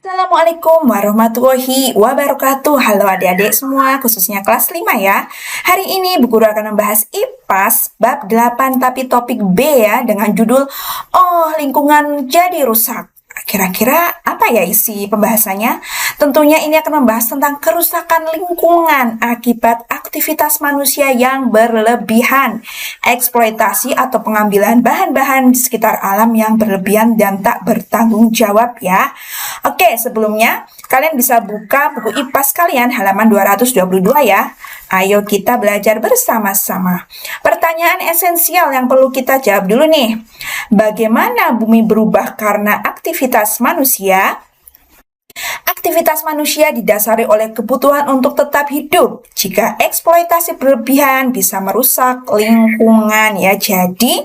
Assalamualaikum warahmatullahi wabarakatuh. Halo adik-adik semua, khususnya kelas 5 ya. Hari ini Bu Guru akan membahas IPAS bab 8 tapi topik B ya, dengan judul Oh, lingkungan jadi rusak. Kira-kira apa ya isi pembahasannya? Tentunya ini akan membahas tentang kerusakan lingkungan akibat aktivitas manusia yang berlebihan, eksploitasi atau pengambilan bahan-bahan di sekitar alam yang berlebihan dan tak bertanggung jawab ya. Oke, sebelumnya kalian bisa buka buku IPAS kalian halaman 222 ya. Ayo kita belajar bersama-sama. Pertanyaan esensial yang perlu kita jawab dulu nih. Bagaimana bumi berubah karena aktivitas manusia? Aktivitas manusia didasari oleh kebutuhan untuk tetap hidup. Jika eksploitasi berlebihan bisa merusak lingkungan ya. Jadi,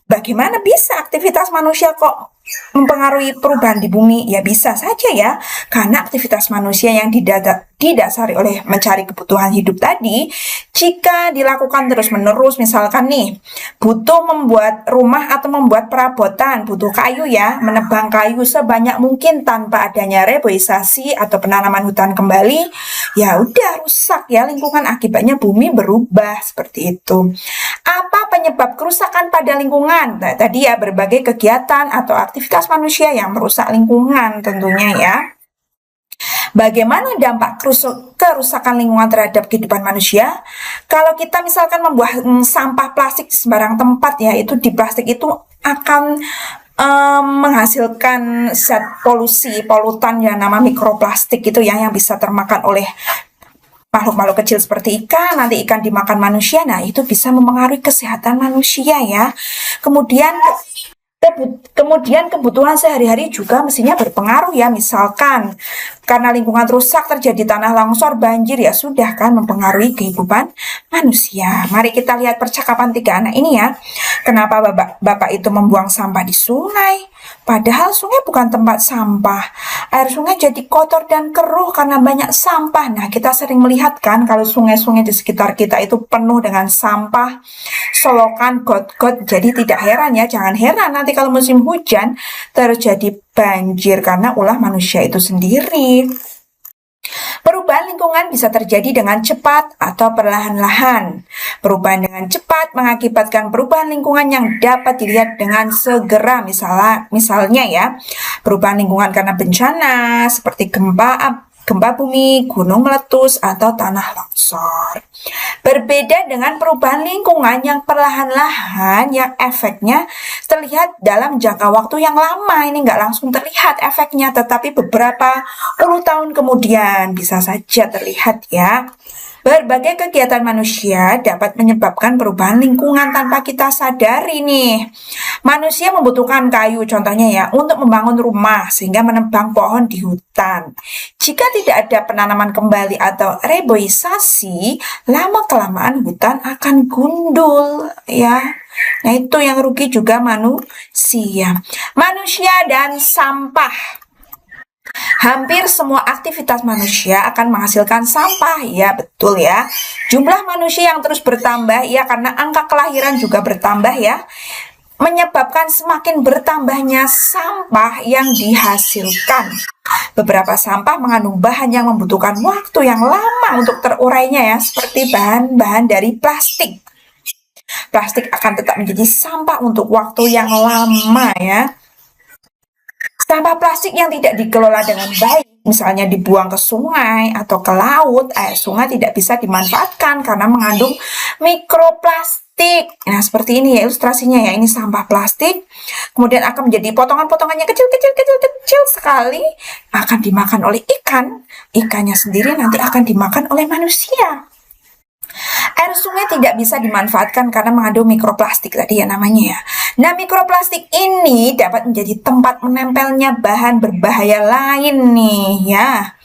bagaimana bisa aktivitas manusia kok mempengaruhi perubahan di bumi? Ya bisa saja ya, karena aktivitas manusia yang didasari oleh mencari kebutuhan hidup tadi, jika dilakukan terus-menerus, misalkan nih, butuh membuat rumah atau membuat perabotan, butuh kayu ya, menebang kayu sebanyak mungkin tanpa adanya reboisasi atau penanaman hutan kembali, ya udah rusak ya lingkungan, akibatnya bumi berubah seperti itu. Apa penyebab kerusakan pada lingkungan? Nah, tadi ya berbagai kegiatan atau aktivitas manusia yang merusak lingkungan tentunya ya. Bagaimana dampak kerusakan lingkungan terhadap kehidupan manusia? Kalau kita misalkan membuang sampah plastik di sembarang tempat ya, itu di plastik itu akan menghasilkan zat polutan yang nama mikroplastik itu ya, yang bisa termakan oleh makhluk-makhluk kecil seperti ikan, nanti ikan dimakan manusia, nah itu bisa mempengaruhi kesehatan manusia ya. Kemudian kebutuhan sehari-hari juga mestinya berpengaruh ya, misalkan karena lingkungan rusak terjadi tanah longsor, banjir, ya sudah kan mempengaruhi kehidupan manusia. Mari kita lihat percakapan tiga anak ini ya. Kenapa bapak itu membuang sampah di sungai? Padahal sungai bukan tempat sampah. Air sungai jadi kotor dan keruh karena banyak sampah. Nah, kita sering melihat kan kalau sungai-sungai di sekitar kita itu penuh dengan sampah, solokan, got-got. Jadi tidak heran ya, jangan heran nanti kalau musim hujan terjadi banjir karena ulah manusia itu sendiri. Perubahan lingkungan bisa terjadi dengan cepat atau perlahan-lahan. Perubahan dengan cepat mengakibatkan perubahan lingkungan yang dapat dilihat dengan segera. Misalnya ya, perubahan lingkungan karena bencana seperti gempa bumi, gunung meletus, atau tanah longsor. Berbeda dengan perubahan lingkungan yang perlahan-lahan, yang efeknya terlihat dalam jangka waktu yang lama. Ini nggak langsung terlihat efeknya, tetapi beberapa puluh tahun kemudian bisa saja terlihat ya. Berbagai kegiatan manusia dapat menyebabkan perubahan lingkungan tanpa kita sadari nih. Manusia membutuhkan kayu contohnya ya untuk membangun rumah sehingga menebang pohon di hutan. Jika tidak ada penanaman kembali atau reboisasi, lama-kelamaan hutan akan gundul ya. Nah itu yang rugi juga manusia. Manusia dan sampah. Hampir semua aktivitas manusia akan menghasilkan sampah, ya betul ya. Jumlah manusia yang terus bertambah, ya karena angka kelahiran juga bertambah ya, menyebabkan semakin bertambahnya sampah yang dihasilkan. Beberapa sampah mengandung bahan yang membutuhkan waktu yang lama untuk terurainya ya, seperti bahan-bahan dari plastik. Plastik akan tetap menjadi sampah untuk waktu yang lama ya. Sampah plastik yang tidak dikelola dengan baik, misalnya dibuang ke sungai atau ke laut, air sungai tidak bisa dimanfaatkan karena mengandung mikroplastik. Nah, seperti ini ya ilustrasinya ya, ini sampah plastik, kemudian akan menjadi potongan-potongannya kecil sekali, akan dimakan oleh ikan, ikannya sendiri nanti akan dimakan oleh manusia. Air sungai tidak bisa dimanfaatkan karena mengandung mikroplastik tadi ya namanya ya. Nah, mikroplastik ini dapat menjadi tempat menempelnya bahan berbahaya lain nih ya.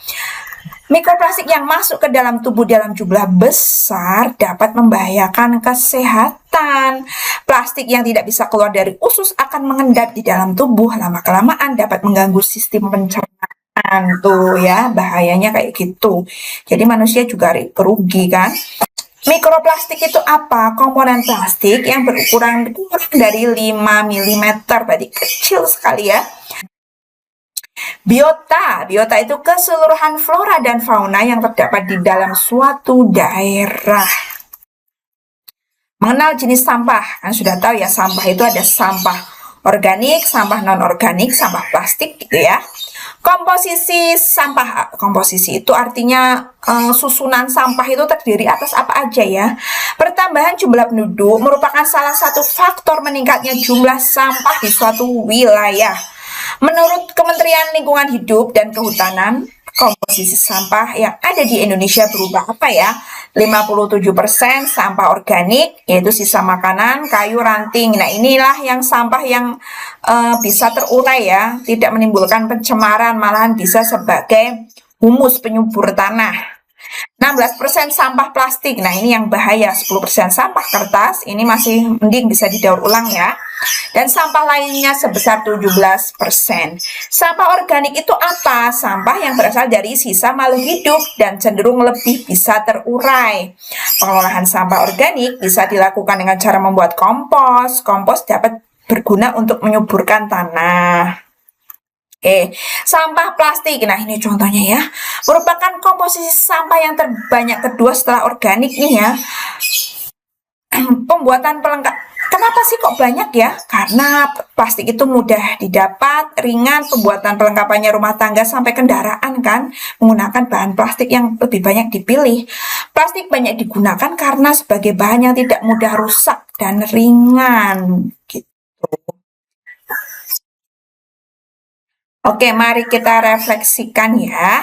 Mikroplastik yang masuk ke dalam tubuh dalam jumlah besar dapat membahayakan kesehatan. Plastik yang tidak bisa keluar dari usus akan mengendap di dalam tubuh, lama-kelamaan dapat mengganggu sistem pencernaan tuh ya, bahayanya kayak gitu. Jadi manusia juga rugi kan. Mikroplastik itu apa? Komponen plastik yang berukuran kurang dari 5 mm, berarti kecil sekali ya. Biota, biota itu keseluruhan flora dan fauna yang terdapat di dalam suatu daerah. Mengenal jenis sampah, kan sudah tahu ya, sampah itu ada sampah organik, sampah non-organik, sampah plastik gitu ya. Komposisi sampah, komposisi itu artinya susunan sampah itu terdiri atas apa aja ya. Pertambahan jumlah penduduk merupakan salah satu faktor meningkatnya jumlah sampah di suatu wilayah. Menurut Kementerian Lingkungan Hidup dan Kehutanan, komposisi sampah yang ada di Indonesia berubah apa ya? 57% sampah organik, yaitu sisa makanan, kayu, ranting. Nah, inilah yang sampah yang bisa terurai ya, tidak menimbulkan pencemaran, malahan bisa sebagai humus penyubur tanah. 16% sampah plastik. Nah, ini yang bahaya. 10% sampah kertas. Ini masih mending bisa didaur ulang ya. Dan sampah lainnya sebesar 17%. Sampah organik itu apa? Sampah yang berasal dari sisa makhluk hidup dan cenderung lebih bisa terurai. Pengolahan sampah organik bisa dilakukan dengan cara membuat kompos. Kompos dapat berguna untuk menyuburkan tanah. Sampah plastik. Nah, ini contohnya ya. Merupakan komposisi sampah yang terbanyak kedua setelah organik nih ya. Pembuatan pelengkap. Kenapa sih kok banyak ya? Karena plastik itu mudah didapat, ringan, pembuatan pelengkapannya rumah tangga sampai kendaraan kan menggunakan bahan plastik yang lebih banyak dipilih. Plastik banyak digunakan karena sebagai bahan yang tidak mudah rusak dan ringan gitu. Oke, mari kita refleksikan ya.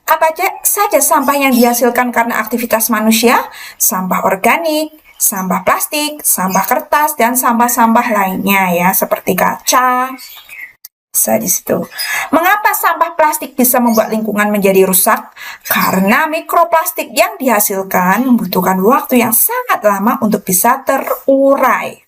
Apa saja sampah yang dihasilkan karena aktivitas manusia? Sampah organik, sampah plastik, sampah kertas, dan sampah-sampah lainnya ya, seperti kaca. Bisa di situ. Mengapa sampah plastik bisa membuat lingkungan menjadi rusak? Karena mikroplastik yang dihasilkan membutuhkan waktu yang sangat lama untuk bisa terurai.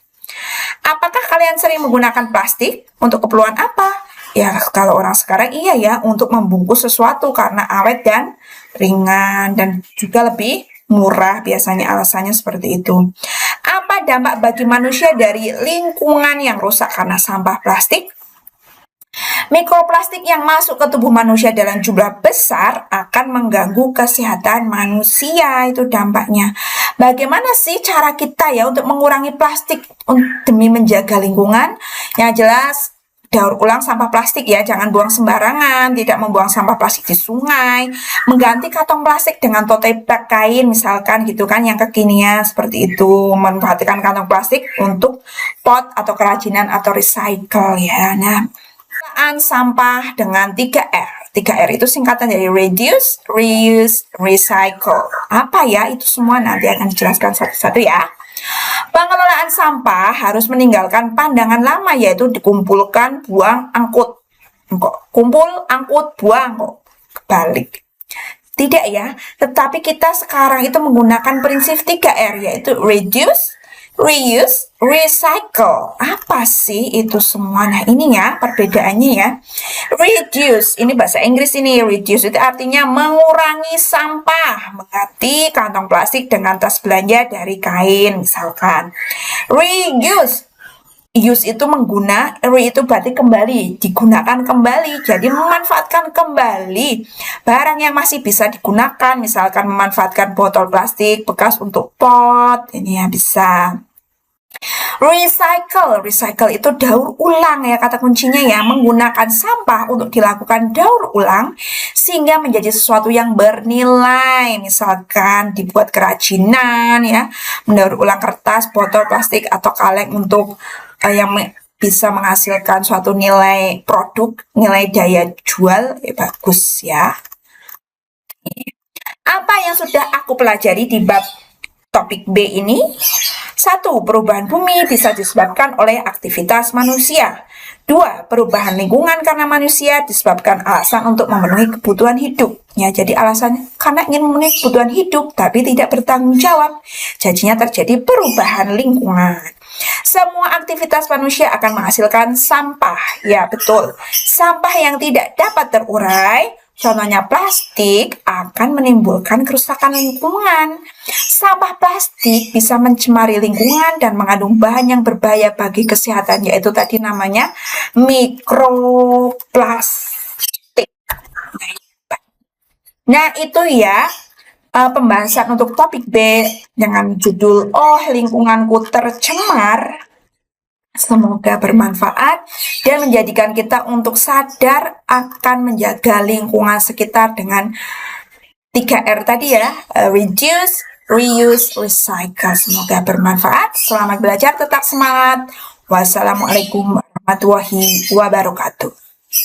Apakah kalian sering menggunakan plastik? Untuk keperluan apa? Ya, kalau orang sekarang iya ya, untuk membungkus sesuatu karena awet dan ringan dan juga lebih murah, biasanya alasannya seperti itu. Apa dampak bagi manusia dari lingkungan yang rusak karena sampah plastik? Mikroplastik yang masuk ke tubuh manusia dalam jumlah besar akan mengganggu kesehatan manusia, itu dampaknya. Bagaimana sih cara kita ya untuk mengurangi plastik demi menjaga lingkungan? Yang jelas, daur ulang sampah plastik ya, jangan buang sembarangan, tidak membuang sampah plastik di sungai, mengganti kantong plastik dengan tote bag kain misalkan gitu kan, yang kekinian seperti itu, memanfaatkan kantong plastik untuk pot atau kerajinan atau recycle ya. Nah, sampah dengan 3R. 3R itu singkatan dari reduce, reuse, recycle. Apa ya itu semua nanti akan dijelaskan satu-satu ya. Pengelolaan sampah harus meninggalkan pandangan lama, yaitu dikumpulkan, buang, angkut. Kok kumpul, angkut, buang, kok kebalik. Tidak ya, tetapi kita sekarang itu menggunakan prinsip 3R, yaitu reduce, reuse, recycle. Apa sih itu semua? Nah, ini ya perbedaannya ya. Reduce, ini bahasa Inggris ini. Reduce itu artinya mengurangi sampah. Mengganti kantong plastik dengan tas belanja dari kain misalkan. Reuse, use itu itu berarti kembali, digunakan kembali. Jadi memanfaatkan kembali barang yang masih bisa digunakan, misalkan memanfaatkan botol plastik bekas untuk pot, ini ya bisa. Recycle itu daur ulang ya, kata kuncinya ya, menggunakan sampah untuk dilakukan daur ulang sehingga menjadi sesuatu yang bernilai, misalkan dibuat kerajinan ya, mendaur ulang kertas, botol plastik atau kaleng untuk yang bisa menghasilkan suatu nilai produk, nilai daya jual, bagus ya. Apa yang sudah aku pelajari di bab topik B ini? 1. Perubahan bumi bisa disebabkan oleh aktivitas manusia. 2. Perubahan lingkungan karena manusia disebabkan alasan untuk memenuhi kebutuhan hidup. Ya, jadi alasan karena ingin memenuhi kebutuhan hidup tapi tidak bertanggung jawab. Jadinya terjadi perubahan lingkungan. Semua aktivitas manusia akan menghasilkan sampah. Ya, betul. Sampah yang tidak dapat terurai Contohnya plastik akan menimbulkan kerusakan lingkungan. Sampah plastik bisa mencemari lingkungan dan mengandung bahan yang berbahaya bagi kesehatan, yaitu tadi namanya mikroplastik. Nah, itu ya pembahasan untuk topik B dengan judul "Oh, lingkunganku tercemar". Semoga bermanfaat dan menjadikan kita untuk sadar akan menjaga lingkungan sekitar dengan 3R tadi ya, reduce, reuse, recycle. Semoga bermanfaat. Selamat belajar, tetap semangat. Wassalamualaikum warahmatullahi wabarakatuh.